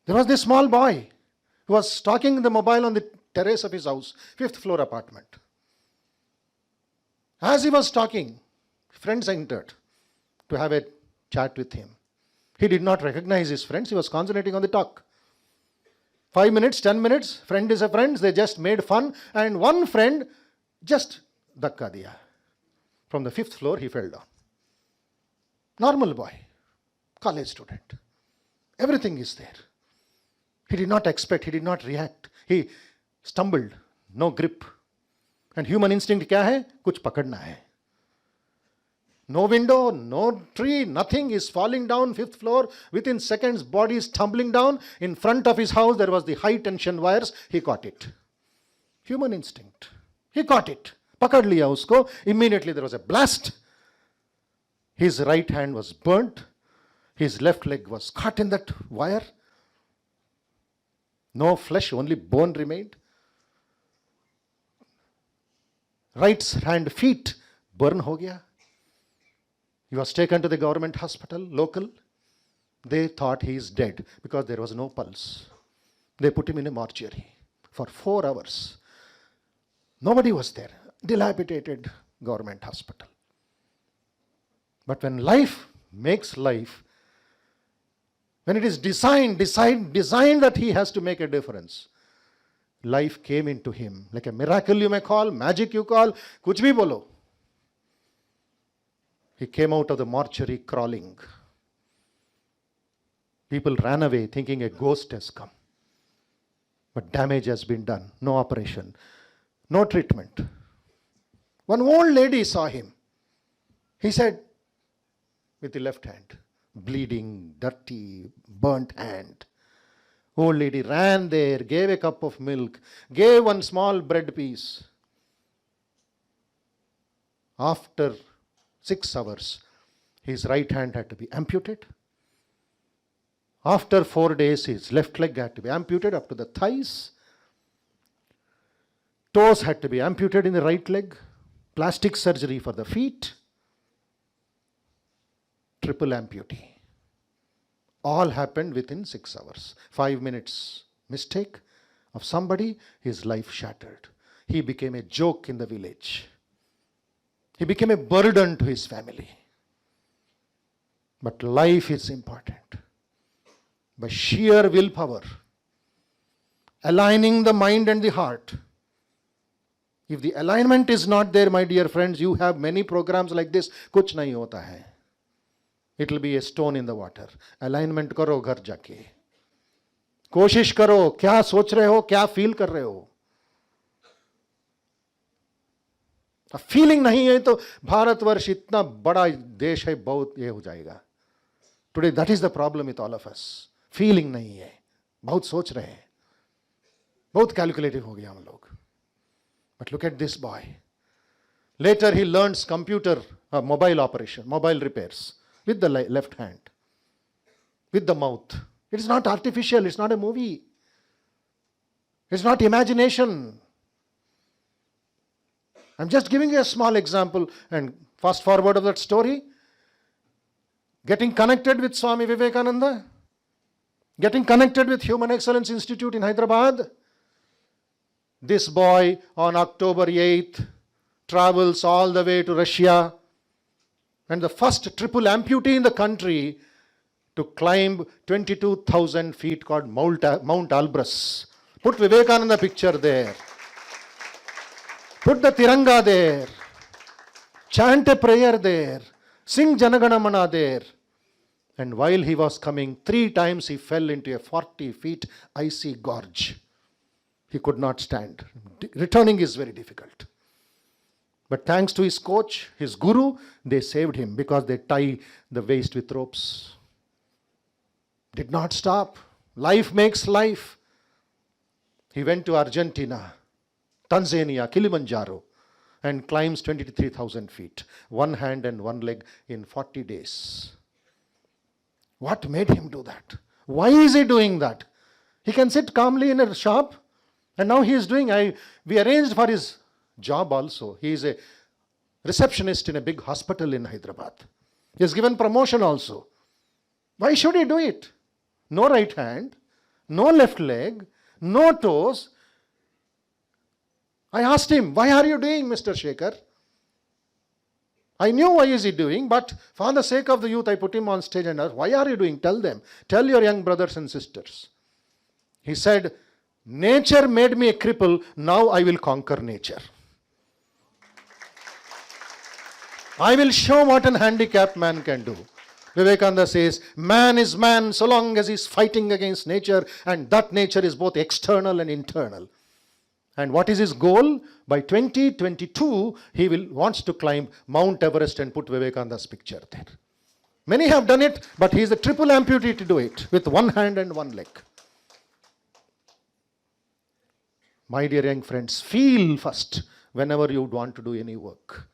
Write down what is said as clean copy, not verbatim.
There was this small boy who was talking the mobile on the terrace of his house, 5th floor apartment. As he was talking, friends entered to have a chat with him. He did not recognize his friends. He was concentrating on the talk. 5 minutes, 10 minutes, friend is a friend. They just made fun. And one friend just dhakka diya. From the 5th floor, he fell down. Normal boy, college student. Everything is there. He did not expect, he did not react. He stumbled, no grip. And human instinct क्या है? कुछ पकड़ना है. No window, no tree, nothing is falling down 5th floor. Within seconds, body is tumbling down. In front of his house, there was the high tension wires. He caught it. Human instinct. He caught it. पकड़ लिया उसको. Immediately there was a blast. His right hand was burnt. His left leg was caught in that wire. No flesh, only bone remained. Right hand, feet burn हो गया. He was taken to the government hospital, local. They thought he is dead because there was no pulse. They put him in a mortuary for 4 hours. Nobody was there. Dilapidated government hospital. But when life makes life, when it is designed that he has to make a difference, life came into him like a miracle you may call, magic you call, kuch bhi bolo. He came out of the mortuary crawling. People ran away thinking a ghost has come. But damage has been done. No operation, no treatment. One old lady saw him. He said, with the left hand, bleeding, dirty, burnt hand. Old lady ran there, gave a cup of milk, gave one small bread piece. After 6 hours, his right hand had to be amputated. After 4 days, his left leg had to be amputated up to the thighs. Toes had to be amputated in the right leg. Plastic surgery for the feet. Triple amputee. All happened within 6 hours. 5 minutes mistake of somebody, his life shattered. He became a joke in the village. He became a burden to his family. But life is important. By sheer willpower, aligning the mind and the heart. If the alignment is not there, my dear friends, you have many programs like this, kuch nahi hota hai. It will be a stone in the water. Alignment करो घर जाके. कोशिश करो, क्या सोच रहे हो, क्या फील कर रहे हो. फीलिंग नहीं है तो भारतवर्ष इतना बड़ा देश है, बहुत ये हो जाएगा. Today that is the problem with all of us. Feeling नहीं है, बहुत सोच रहे हैं, बहुत कैलकुलेटिव हो गया हम लोग. But look at this boy. Later he learns computer, mobile operation, mobile repairs. With the left hand, with the mouth. It is not artificial, it's not a movie. It's not imagination. I'm just giving you a small example and fast forward of that story. Getting connected with Swami Vivekananda, getting connected with Human Excellence Institute in Hyderabad. This boy on October 8th travels all the way to Russia. And the first triple amputee in the country to climb 22,000 feet called Mount Elbrus. Put Vivekananda picture there. Put the Tiranga there. Chant a prayer there. Sing Janagana Mana there. And while he was coming, 3 times he fell into a 40 feet icy gorge. He could not stand. Returning is very difficult. But thanks to his coach, his guru, they saved him because they tie the waist with ropes. Did not stop. Life makes life. He went to Argentina, Tanzania, Kilimanjaro, and climbs 23,000 feet. 1 hand and 1 leg in 40 days. What made him do that? Why is he doing that? He can sit calmly in a shop, and now he is doing, we arranged for his job also. He is a receptionist in a big hospital in Hyderabad. He is given promotion also. Why should he do it? No right hand, no left leg, no toes. I asked him, why are you doing, Mr. Shekhar? I knew why is he doing, but for the sake of the youth, I put him on stage and asked, why are you doing? Tell them. Tell your young brothers and sisters. He said, nature made me a cripple, now I will conquer nature. I will show what an handicapped man can do. Vivekananda says, man is man so long as he is fighting against nature, and that nature is both external and internal. And what is his goal? By 2022, he wants to climb Mount Everest and put Vivekananda's picture there. Many have done it, but he is a triple amputee to do it with one hand and one leg. My dear young friends, feel first whenever you want to do any work.